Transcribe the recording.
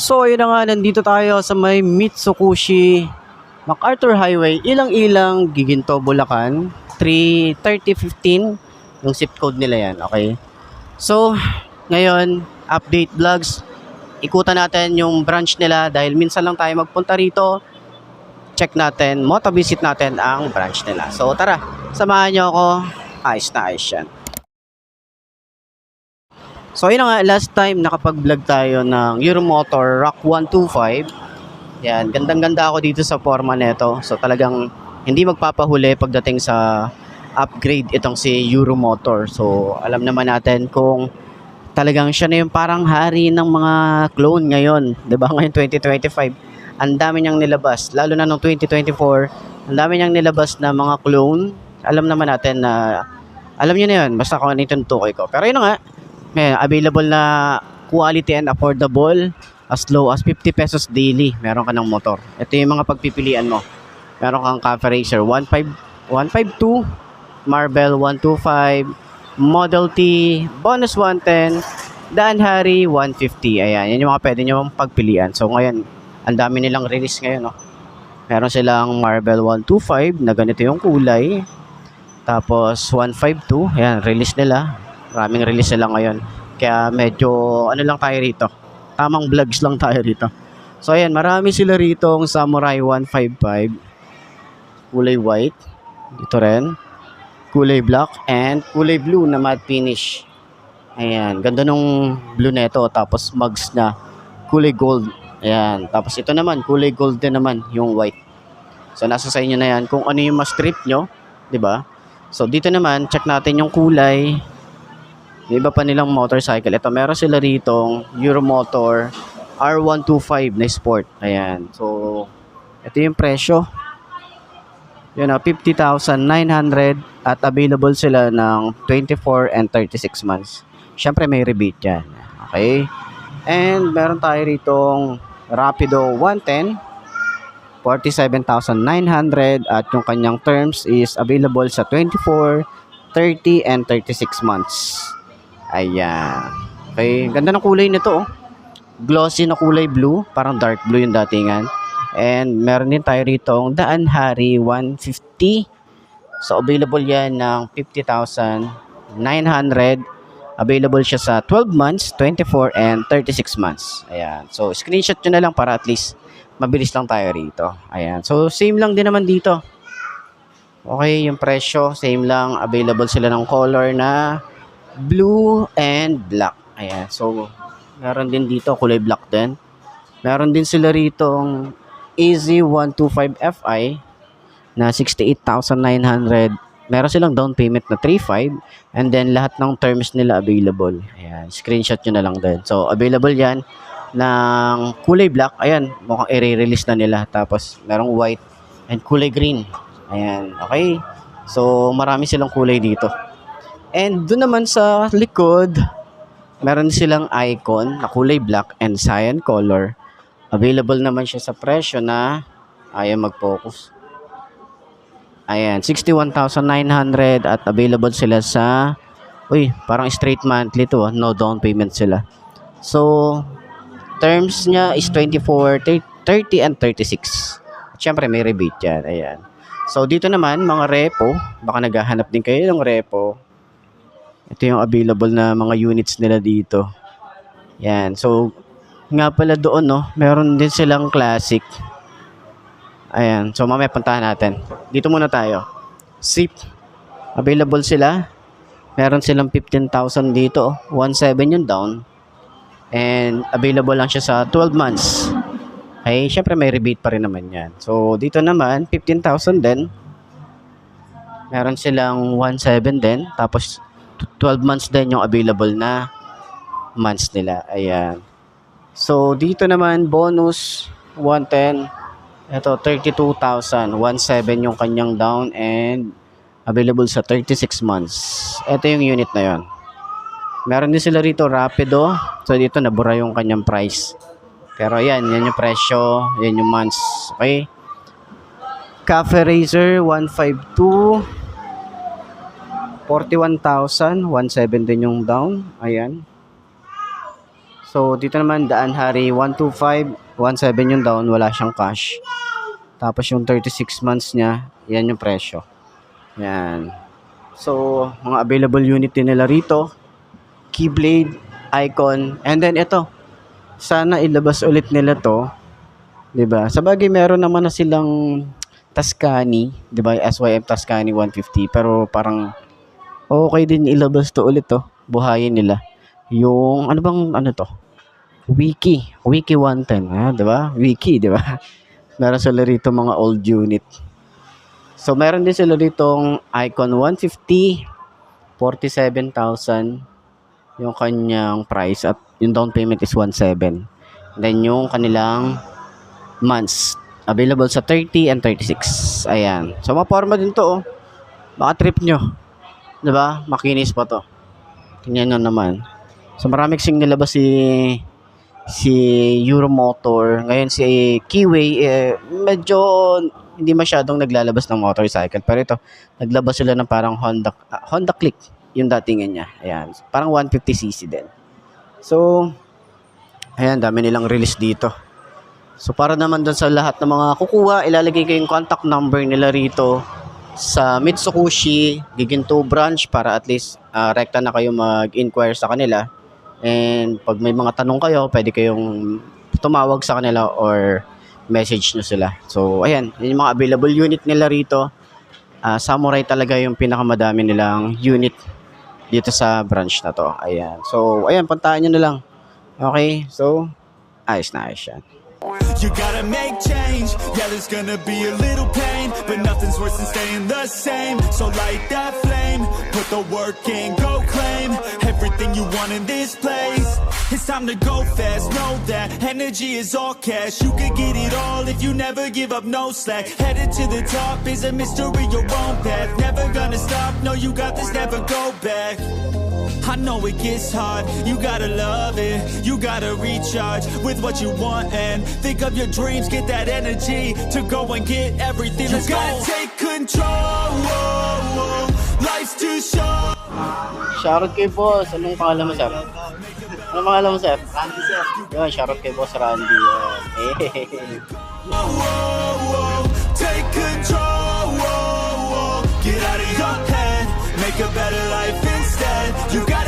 So yun na nga, nandito tayo sa may Mitsukushi MacArthur Highway, Ilang-Ilang, Giginto, Bulacan. 33015 yung zip code nila yan, okay? So, ngayon, update vlogs. Ikutan natin yung branch nila dahil minsan lang tayo magpunta rito. Check natin, moto-visit natin ang branch nila. So tara, samahan nyo ako. Ayos na ayos yan. So yun na nga, last time nakapag-vlog tayo ng Euromotor Rock 125. Yan, gandang-ganda ako dito sa forma nito. So talagang hindi magpapahuli pagdating sa upgrade itong si Euromotor. So alam naman natin kung talagang siya na yung parang hari ng mga clone ngayon. 'Di ba? Ngayon 2025, ang dami niyang nilabas. Lalo na noong 2024, ang dami niyang nilabas na mga clone. Alam naman natin na, alam niyo na yun, basta kung ano yung tutukoy ko. Pero yun na nga, may available na quality and affordable as low as 50 pesos daily. Meron ka ng motor. Ito yung mga pagpipilian mo. Meron kang Cafe Racer 152, Marvel 125, Model T, Bonus 110, Dan Harry 150. Ayan, yan yung mga pwede nyo pagpilian. So ngayon, ang dami nilang release ngayon. No? Meron silang Marvel 125 na ganito yung kulay. Tapos 152, ayan, release nila. Maraming release nila ngayon. Kaya medyo ano lang tayo rito. Tamang vlogs lang tayo rito. So ayan, marami sila rito ang Samurai 155. Kulay white. Dito rin. Kulay black and kulay blue na matte finish. Ayan, ganda nung blue neto. Tapos mugs na kulay gold. Ayan, tapos ito naman, kulay gold din naman yung white. So nasa sa inyo na yan kung ano yung mas trip nyo. 'Di ba? So dito naman, check natin yung kulay. Yung iba pa nilang motorcycle. Ito, meron sila rito Euromotor R125 na sport. Ayan. So, ito yung presyo. Yun na, 50,900 at available sila ng 24 and 36 months. Siyempre, may rebate yan. Okay? And, meron tayo ritong Rapido 110, 47,900 at yung kanyang terms is available sa 24, 30, and 36 months. Ayan. Okay, ganda ng kulay nito. Oh. Glossy na kulay blue, parang dark blue yung datingan. And meron din tayo rito ang Dan Harry 150. So available yan ng 50,900. Available siya sa 12 months, 24 and 36 months. Ayan. So screenshot nyo na lang para at least mabilis lang tayo rito. Ayan. So same lang din naman dito. Okay, yung presyo same lang. Available sila ng color na blue and black. Ayan. So, meron din dito kulay black din. Meron din sila rito ang AZ125 Fi na 68,900. Meron silang down payment na 3.5 and then lahat ng terms nila available. Ayan. Screenshot nyo na lang din. So, available yan ng kulay black. Ayan. Mukhang i-release na nila. Tapos, merong white and kulay green. Ayan. Okay. So, marami silang kulay dito. And doon naman sa likod, meron silang icon na kulay black and cyan color. Available naman siya sa presyo na, ayaw mag-focus. Ayan, 61,900 at available sila sa, parang straight monthly to, no down payment sila. So, terms niya is 24, 30, and 36. Siyempre, may rebate yan. Ayan. So, dito naman, mga repo, baka naghahanap din kayo ng repo. Ito yung available na mga units nila dito. Yan. So, nga pala doon, no, meron din silang classic. Ayan. So, mamaya puntahan natin. Dito muna tayo. Zip. Available sila. Meron silang 15,000 dito. 1.7 yung down. And available lang siya sa 12 months. Ay, syempre may rebate pa rin naman yan. So, dito naman, 15,000 din. Meron silang 1.7 din. Tapos, 12 months din yung available na months nila. Ayan. So, dito naman, bonus 110. Ito, 32,000. 1.7 yung kanyang down and available sa 36 months. Ito yung unit na yon. Meron din sila rito, Rapido. So, dito nabura yung kanyang price. Pero yan yung presyo. Yan yung months. Okay. Cafe Racer 152. 41,000, 1.7 din yung down. Ayan. So, dito naman, Daan Hari, 125, 17 yung down, wala siyang cash. Tapos yung 36 months niya, yan yung presyo. Yan. So, mga available unit din nila rito. Keyblade, Icon, and then ito. Sana ilabas ulit nila to. 'Di ba? Sa bagay meron naman na silang Tuscany, 'di ba? SYM Tuscany 150, pero parang okay din ilabas to ulit to. Buhayin nila. Yung ano bang ano to? Wiki 110, 'di ba? Wiki, 'di ba? Meron sila rito mga old unit. So meron din sila ditong Icon 150, 47,000 yung kanyang price at yung down payment is 17. Then yung kanilang months available sa 30 and 36. Ayan. So maporma din to, oh. Baka trip nyo. 'Di ba? Makinis pa to. Tingnan nyo naman. So marami kasing nilabas si Euromotor. Ngayon si Keyway medyo hindi masyadong naglalabas ng motorcycle. Pero ito, naglabas sila ng parang Honda Click yung datingan niya. Ayan. Parang 150cc din. So, ayan, dami nilang release dito. So, para naman dun sa lahat ng mga kukuha, ilalagay ko yung contact number nila rito sa Mitsubishi Giginto branch para at least rekta na kayo mag-inquire sa kanila. And pag may mga tanong kayo, pwede kayong tumawag sa kanila or message nyo sila. So, ayan, yun yung mga available unit nila rito. Samurai talaga yung pinakamadami nilang unit dito sa branch na to. Ayan. So, ayan, puntahan nyo na lang. Okay? So, ayos na ayos yan. You gotta make change, yeah there's gonna be a little pain, but nothing's worse than staying the same. So light that flame, put the work in, go claim everything you want in this place. It's time to go fast, know that energy is all cash. You can get it all if you never give up, no slack. Headed to the top is a mystery, your own path. Never gonna stop, no you got this, never go back. I know it gets hard, you gotta love it. You gotta recharge with what you want and think of your dreams. Get that energy to go and get everything. Let's go. You gotta take control. Life's too short. Shoutout kay boss. Anong pangalan mo, sir? Anong pangalan mo, sir? Randy, sir. Yun, shoutout kay boss Randy. Take control. Get out of your head. Make a better life instead. You got